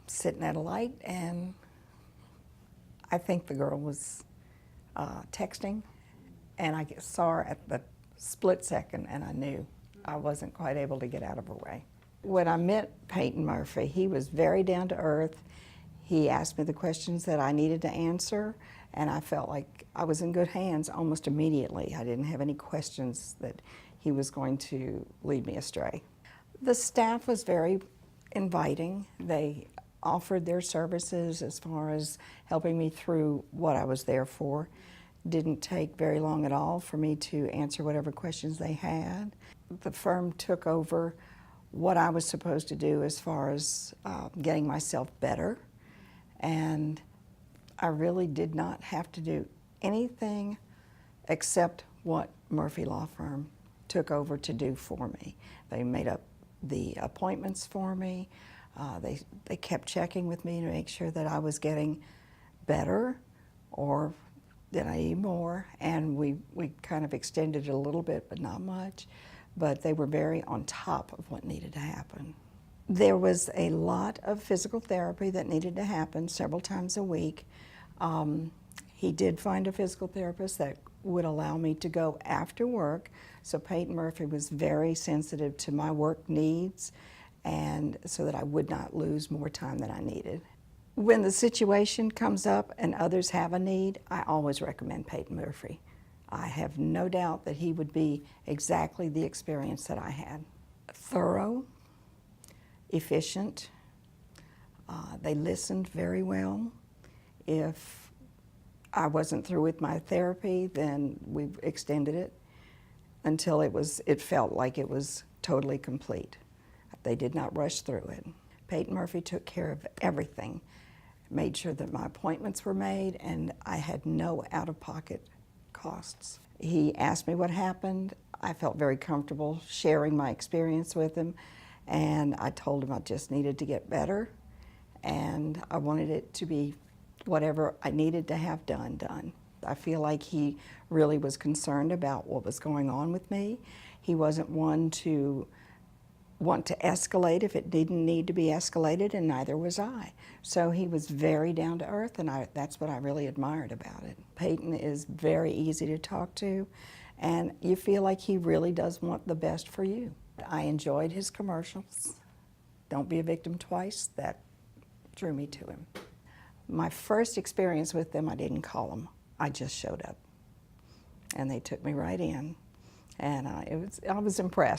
Sitting at a light, and I think the girl was texting, and I saw her at the split second, and I knew I wasn't quite able to get out of her way. When I met Peyton Murphy, he was very down to earth. He asked me the questions that I needed to answer, and I felt like I was in good hands almost immediately. I didn't have any questions that he was going to lead me astray. The staff was very inviting. They offered their services as far as helping me through what I was there for. Didn't take very long at all for me to answer whatever questions they had. The firm took over what I was supposed to do as far as getting myself better, and I really did not have to do anything except what Murphy Law Firm took over to do for me. They made up the appointments for me. They kept checking with me to make sure that I was getting better or did I need more, and we kind of extended it a little bit, but not much. But they were very on top of what needed to happen. There was a lot of physical therapy that needed to happen several times a week. He did find a physical therapist that would allow me to go after work, so Peyton Murphy was very sensitive to my work needs, and so that I would not lose more time than I needed. When the situation comes up and others have a need, I always recommend Peyton Murphy. I have no doubt that he would be exactly the experience that I had. Thorough, efficient, they listened very well. If I wasn't through with my therapy, then we extended it until it felt like it was totally complete. They did not rush through it. Peyton Murphy took care of everything, made sure that my appointments were made, and I had no out-of-pocket costs. He asked me what happened. I felt very comfortable sharing my experience with him, and I told him I just needed to get better, and I wanted it to be whatever I needed to have done. I feel like he really was concerned about what was going on with me. He wasn't one to want to escalate if it didn't need to be escalated, and neither was I. So he was very down to earth, and that's what I really admired about it. Peyton is very easy to talk to, and you feel like he really does want the best for you. I enjoyed his commercials. Don't be a victim twice. That drew me to him. My first experience with them, I didn't call them. I just showed up, and they took me right in, and I was impressed.